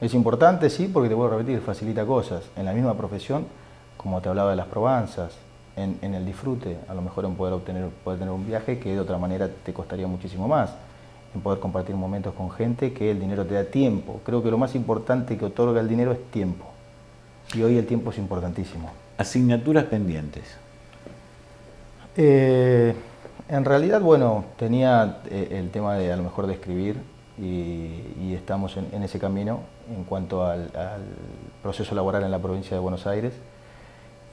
Es importante, sí, porque te vuelvo a repetir, facilita cosas. En la misma profesión, como te hablaba de las probanzas, en el disfrute, a lo mejor en poder tener un viaje que de otra manera te costaría muchísimo más, en poder compartir momentos con gente que el dinero te da tiempo. Creo que lo más importante que otorga el dinero es tiempo. Y hoy el tiempo es importantísimo. Asignaturas pendientes. En realidad, bueno, tenía el tema de a lo mejor de escribir y estamos en ese camino en cuanto al proceso laboral en la provincia de Buenos Aires.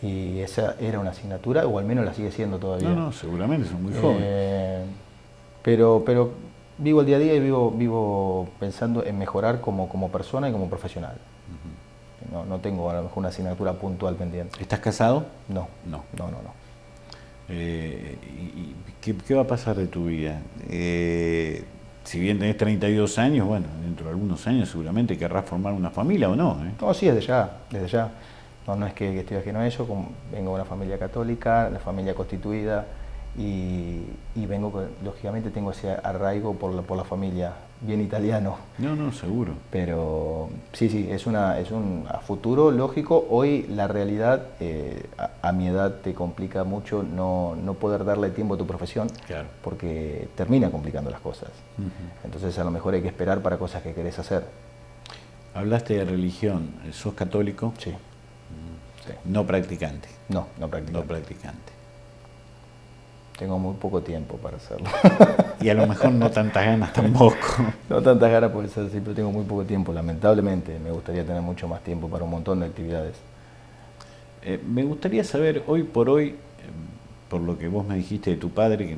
Y esa era una asignatura, o al menos la sigue siendo todavía. No, seguramente, son muy jóvenes. Pero vivo el día a día y vivo pensando en mejorar como persona y como profesional. No tengo a lo mejor una asignatura puntual pendiente. ¿Estás casado? No. ¿Y qué va a pasar de tu vida? Si bien tenés 32 años, bueno, dentro de algunos años seguramente querrás formar una familia o no. No, sí, desde ya. No es que estoy ajeno a eso, vengo de una familia católica, la familia constituida, y vengo, lógicamente tengo ese arraigo por la familia, bien italiano. No, seguro. Pero sí, es un a futuro lógico. Hoy la realidad, a mi edad, te complica mucho no poder darle tiempo a tu profesión, claro, porque termina complicando las cosas. Entonces a lo mejor hay que esperar para cosas que querés hacer. Hablaste de religión, ¿sos católico? Sí. Sí. No practicante. No practicante. Tengo muy poco tiempo para hacerlo. Y a lo mejor no tantas ganas tampoco. No tantas ganas puede ser, sí, pero tengo muy poco tiempo, lamentablemente. Me gustaría tener mucho más tiempo para un montón de actividades. Me gustaría saber, hoy por hoy, por lo que vos me dijiste de tu padre, que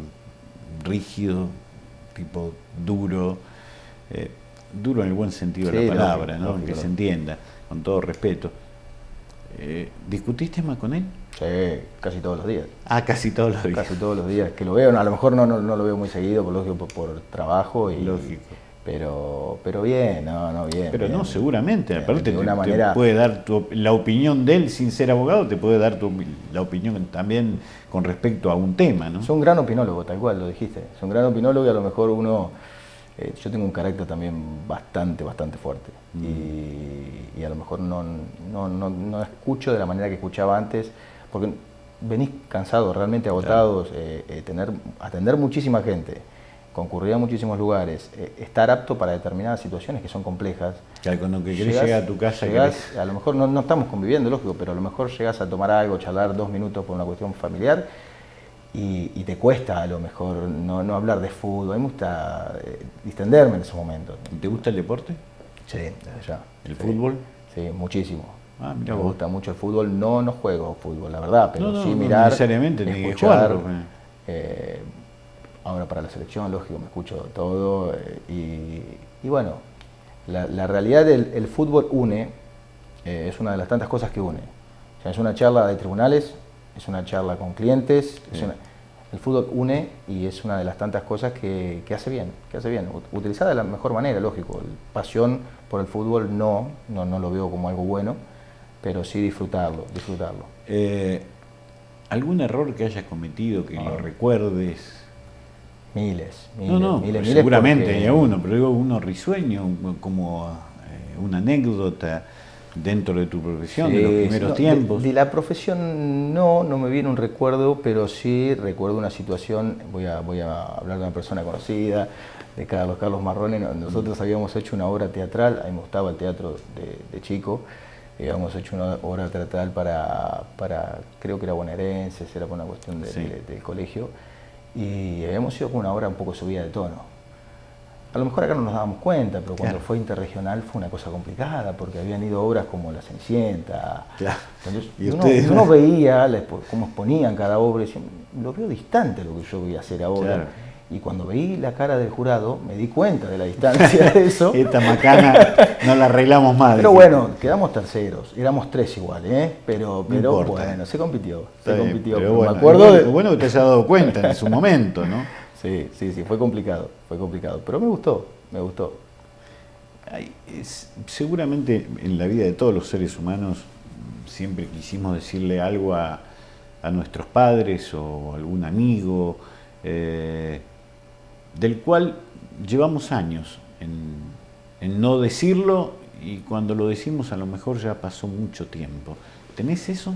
rígido, tipo duro, duro en el buen sentido de la palabra, ¿no? Que se entienda, con todo respeto. ¿Discutiste más con él? Sí, casi todos los días. Ah, casi todos los días. Casi todos los días, que lo veo, a lo mejor no lo veo muy seguido, por trabajo. Lógico. Pero bien, bien. Pero bien, no, seguramente, aparte de una manera... te puede dar la opinión de él sin ser abogado, te puede dar la opinión también con respecto a un tema, ¿no? Es un gran opinólogo, tal cual, lo dijiste. Es un gran opinólogo y a lo mejor uno... yo tengo un carácter también bastante fuerte y a lo mejor no escucho de la manera que escuchaba antes, porque venís cansados, realmente agotados, claro. Atender muchísima gente, concurrir a muchísimos lugares, estar apto para determinadas situaciones que son complejas. Claro, cuando querés llegar a tu casa... A lo mejor no estamos conviviendo, lógico, pero a lo mejor llegás a tomar algo, charlar 2 minutos por una cuestión familiar y te cuesta a lo mejor no hablar de fútbol. A mí me gusta distenderme en esos momentos. ¿Te gusta el deporte? Sí, desde ya. ¿El fútbol? Sí, muchísimo. Me gusta mucho el fútbol. No juego fútbol, la verdad, pero sí No mirar, necesariamente, escuchar. Ahora para la selección, lógico, me escucho todo. Y bueno, la realidad del fútbol une, es una de las tantas cosas que une. O sea, es una charla de tribunales, es una charla con clientes, sí. El fútbol une y es una de las tantas cosas que hace bien, utilizada de la mejor manera, lógico. Pasión por el fútbol no lo veo como algo bueno, pero sí disfrutarlo. ¿Algún error que hayas cometido, que lo recuerdes? Miles, seguramente porque... hay uno, pero digo uno risueño, como una anécdota dentro de tu profesión, sí, de los primeros tiempos. De la profesión no me viene un recuerdo, pero sí recuerdo una situación. Voy a hablar de una persona conocida, de Carlos Marrone. Nosotros habíamos hecho una obra teatral, a mí me gustaba el teatro de chico, habíamos hecho una obra teatral para creo que era bonaerenses, era por una cuestión del colegio, y habíamos ido con una obra un poco subida de tono. A lo mejor acá no nos dábamos cuenta, pero cuando fue interregional fue una cosa complicada, porque habían ido obras como La Cenicienta. Claro. Entonces, uno veía cómo exponían cada obra y decía, lo veo distante a lo que yo voy a hacer ahora. Claro. Y cuando veí la cara del jurado, me di cuenta de la distancia de eso. Esta macana no la arreglamos más. Pero bueno, quedamos terceros, éramos 3 igual, pero importa. bueno, se compitió. Pero bueno, me acuerdo de... bueno que te hayas dado cuenta en su momento, ¿no? Sí, fue complicado, pero me gustó. Seguramente en la vida de todos los seres humanos siempre quisimos decirle algo a nuestros padres o algún amigo, del cual llevamos años en no decirlo, y cuando lo decimos a lo mejor ya pasó mucho tiempo. ¿Tenés eso?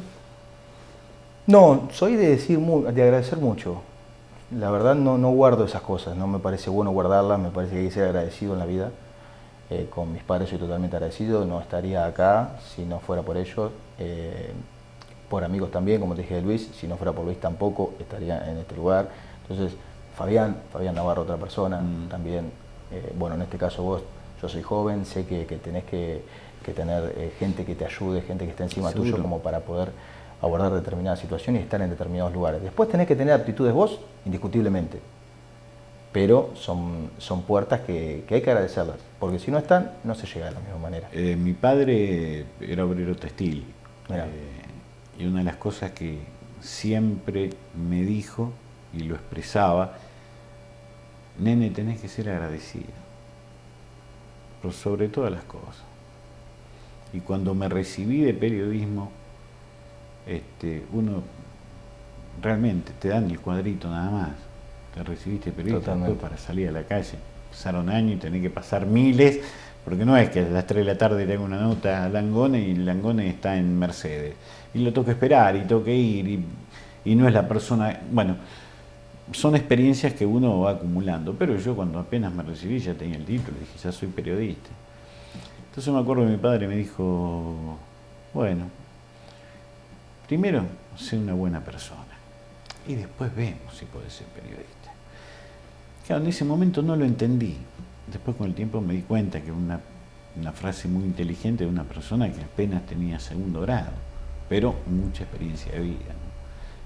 No, soy de de agradecer mucho. La verdad no guardo esas cosas, no me parece bueno guardarlas, me parece que hay que ser agradecido en la vida. Con mis padres soy totalmente agradecido, no estaría acá si no fuera por ellos. Por amigos también, como te dije de Luis, si no fuera por Luis tampoco estaría en este lugar. Entonces, Fabián Navarro, otra persona, también, bueno, en este caso vos, yo soy joven, sé que tenés que tener gente que te ayude, gente que esté encima tuyo como para poder abordar determinadas situaciones y estar en determinados lugares. Después tenés que tener aptitudes vos, indiscutiblemente, pero son puertas que hay que agradecerlas, porque si no están, no se llega de la misma manera. Mi padre era obrero textil, y una de las cosas que siempre me dijo y lo expresaba: nene, tenés que ser agradecido por sobre todas las cosas. Y cuando me recibí de periodismo, uno realmente te dan el cuadrito nada más, te recibiste periodista para salir a la calle, pasaron años y tenés que pasar miles, porque no es que a las 3 de la tarde le haga una nota a Langone y Langone está en Mercedes y lo tengo que esperar y tengo que ir, y no es la persona. Bueno, son experiencias que uno va acumulando, pero yo cuando apenas me recibí ya tenía el título, dije, ya soy periodista. Entonces me acuerdo que mi padre me dijo, bueno, primero sé una buena persona y después vemos si podés ser periodista. Claro, en ese momento no lo entendí. Después con el tiempo me di cuenta que una frase muy inteligente de una persona que apenas tenía 2º grado, pero mucha experiencia de vida, ¿no?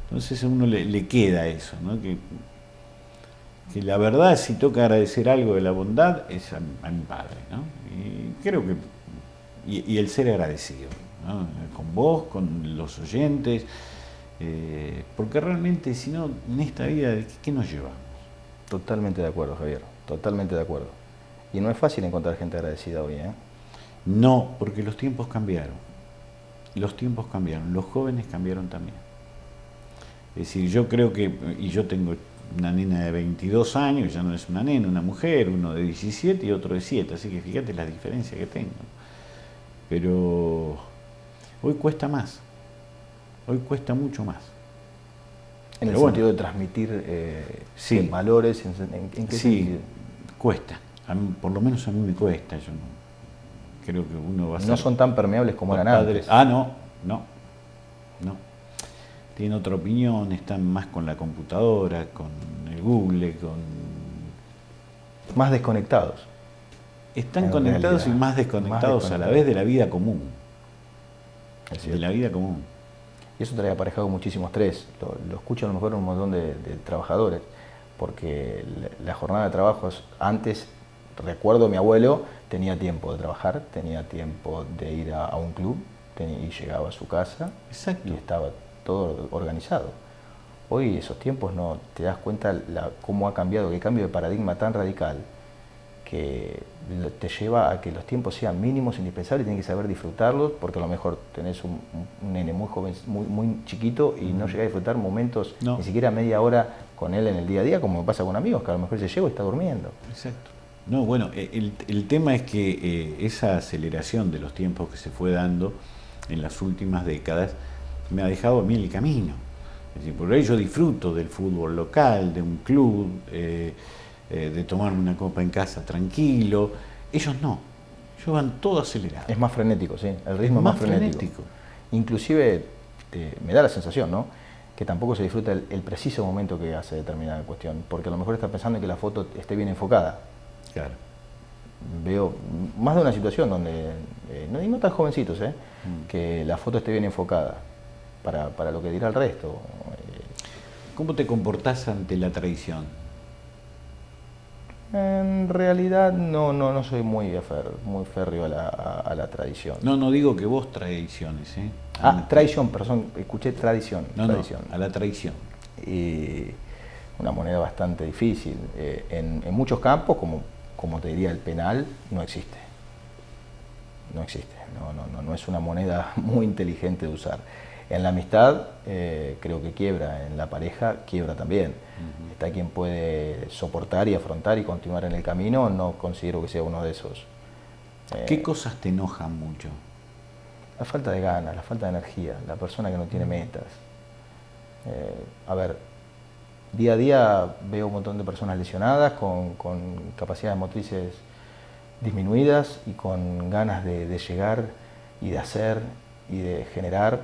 Entonces a uno le queda eso, ¿no? Que la verdad, si toca agradecer algo de la bondad, es a mi padre, ¿no? Y creo que y el ser agradecido, ¿no? Con vos, con los oyentes, porque realmente si no, en esta vida, ¿qué nos llevamos? Totalmente de acuerdo, Javier, totalmente de acuerdo. Y no es fácil encontrar gente agradecida hoy, ¿eh? No, porque los tiempos cambiaron. Los tiempos cambiaron, los jóvenes cambiaron también. Es decir, yo creo que, y yo tengo una nena de 22 años, ya no es una nena, una mujer, uno de 17 y otro de 7, así que fíjate la diferencia que tengo. Pero hoy cuesta más, hoy cuesta mucho más. En el sentido de transmitir sí, valores, ¿en qué sentido? Cuesta, por lo menos a mí me cuesta, yo creo que uno va a ser... No son tan permeables como eran antes. No. Tienen otra opinión, están más con la computadora, con el Google, más desconectados. Están conectados realidad, y más desconectados a la vez de la vida común. De la vida común. Y eso trae aparejado muchísimo estrés. Lo escucho a lo mejor un montón de trabajadores, porque la jornada de trabajo antes, recuerdo mi abuelo, tenía tiempo de trabajar, tenía tiempo de ir a un club, y llegaba a su casa. Exacto. Y estaba todo organizado. Hoy esos tiempos no te das cuenta cómo ha cambiado, qué cambio de paradigma tan radical que te lleva a que los tiempos sean mínimos, indispensables, y tienes que saber disfrutarlos, porque a lo mejor tenés un nene muy joven, muy chiquito y no llegás a disfrutar momentos, ni siquiera media hora con él en el día a día, como me pasa con amigos, que a lo mejor se lleva y está durmiendo. Exacto. No, bueno, el tema es que esa aceleración de los tiempos que se fue dando en las últimas décadas me ha dejado a mí el camino. Es decir, por ahí yo disfruto del fútbol local, de un club, de tomarme una copa en casa tranquilo. Ellos no, ellos van todo acelerado. Es más frenético, sí, el ritmo es más frenético. Inclusive me da la sensación, ¿no?, que tampoco se disfruta el preciso momento que hace determinada cuestión, porque a lo mejor está pensando en que la foto esté bien enfocada. Claro. Veo más de una situación donde, no tan jovencitos, que la foto esté bien enfocada para lo que dirá el resto. ¿Cómo te comportás ante la traición? En realidad no soy muy férreo a la tradición. No digo que vos tradiciones, ¿eh? Traición, perdón, escuché tradición. Tradición. A la traición. Y una moneda bastante difícil. En muchos campos, como te diría el penal, no existe. No existe, no es una moneda muy inteligente de usar. En la amistad creo que quiebra, en la pareja quiebra también. Está quien puede soportar y afrontar y continuar en el camino, no considero que sea uno de esos. ¿Qué cosas te enojan mucho? La falta de ganas, la falta de energía, la persona que no tiene metas. A ver, día a día veo un montón de personas lesionadas, con capacidades motrices disminuidas y con ganas de llegar y de hacer y de generar,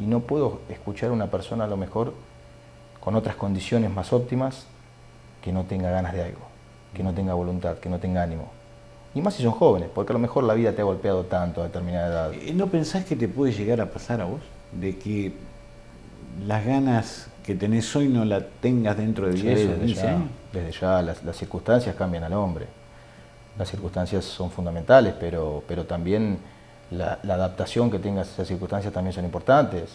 y no puedo escuchar a una persona a lo mejor con otras condiciones más óptimas que no tenga ganas de algo, que no tenga voluntad, que no tenga ánimo. Y más si son jóvenes, porque a lo mejor la vida te ha golpeado tanto a determinada edad. ¿No pensás que te puede llegar a pasar a vos? De que las ganas que tenés hoy no las tengas dentro de 10 o 15 años. Desde ya las circunstancias cambian al hombre. Las circunstancias son fundamentales, pero también la adaptación que tengas a esas circunstancias también son importantes,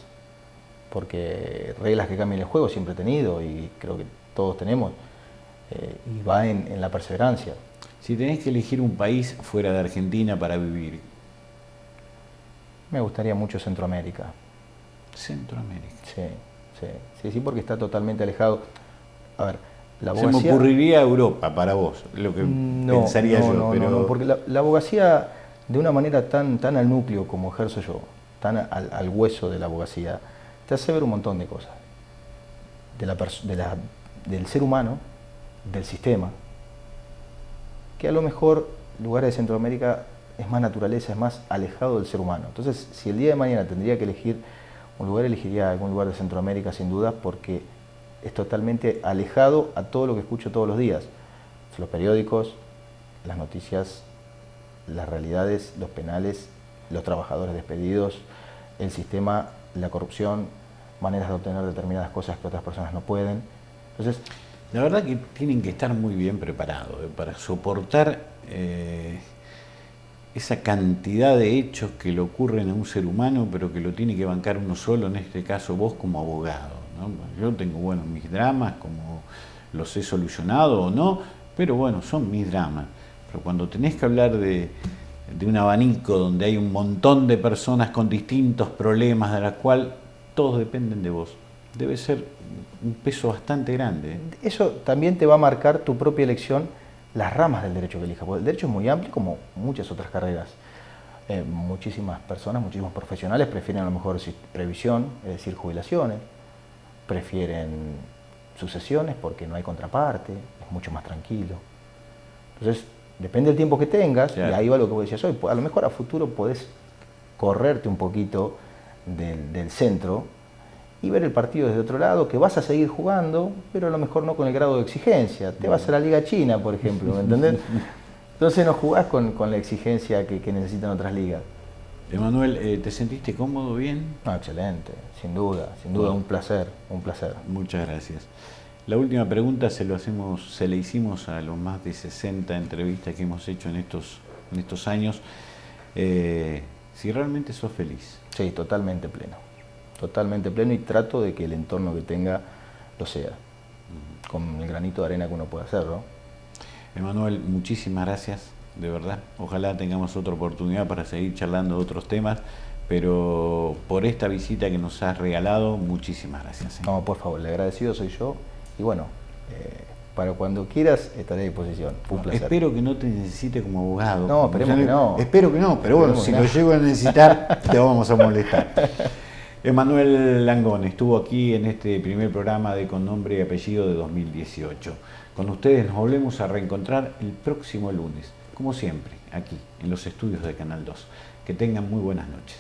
porque reglas que cambian el juego siempre he tenido y creo que todos tenemos, y va en la perseverancia. Si tenés que elegir un país fuera de Argentina para vivir. Me gustaría mucho Centroamérica. Centroamérica. Sí, porque está totalmente alejado. A ver, la abogacía... Se me ocurriría Europa para vos, lo que pensaría yo. No, porque la abogacía, de una manera tan al núcleo como ejerzo yo, tan al hueso de la abogacía, te hace ver un montón de cosas. Del ser humano, del sistema, que a lo mejor lugares de Centroamérica es más naturaleza, es más alejado del ser humano. Entonces, si el día de mañana tendría que elegir un lugar, elegiría algún lugar de Centroamérica sin duda, porque es totalmente alejado a todo lo que escucho todos los días. Los periódicos, las noticias, las realidades, los penales, los trabajadores despedidos, el sistema, la corrupción, maneras de obtener determinadas cosas que otras personas no pueden. Entonces, la verdad que tienen que estar muy bien preparados para soportar esa cantidad de hechos que le ocurren a un ser humano, pero que lo tiene que bancar uno solo, en este caso vos como abogado, ¿no? Yo tengo, mis dramas, como los he solucionado o no, pero bueno, son mis dramas. Pero cuando tenés que hablar de un abanico donde hay un montón de personas con distintos problemas, de la cual todos dependen de vos, debe ser un peso bastante grande. Eso también te va a marcar tu propia elección, las ramas del derecho que elijas, porque el derecho es muy amplio como muchas otras carreras. Muchísimas personas, muchísimos profesionales prefieren a lo mejor previsión, es decir, jubilaciones, prefieren sucesiones porque no hay contraparte, es mucho más tranquilo. Entonces, depende del tiempo que tengas, claro. Y ahí va lo que vos decías hoy, a lo mejor a futuro podés correrte un poquito del centro y ver el partido desde otro lado, que vas a seguir jugando, pero a lo mejor no con el grado de exigencia. Te vas a la Liga China, por ejemplo, ¿me entendés? Entonces no jugás con la exigencia que necesitan otras ligas. Emanuel, ¿te sentiste cómodo, bien? No, excelente, sin duda, un placer, un placer. Muchas gracias. La última pregunta se le hicimos a los más de 60 entrevistas que hemos hecho en estos años. Si realmente sos feliz. Sí, totalmente pleno y trato de que el entorno que tenga lo sea, con el granito de arena que uno puede hacer, ¿no? Emanuel, muchísimas gracias, de verdad. Ojalá tengamos otra oportunidad para seguir charlando de otros temas, pero por esta visita que nos has regalado, muchísimas gracias. No, por favor, el agradecido soy yo y bueno, para cuando quieras estaré a disposición. Fue un placer. Espero que no te necesite como abogado. No, esperemos que no. Espero que no, pero bueno, si lo llego a necesitar, te vamos a molestar. Emanuel Langón estuvo aquí en este primer programa de Con Nombre y Apellido de 2018. Con ustedes nos volvemos a reencontrar el próximo lunes, como siempre, aquí en los estudios de Canal 2. Que tengan muy buenas noches.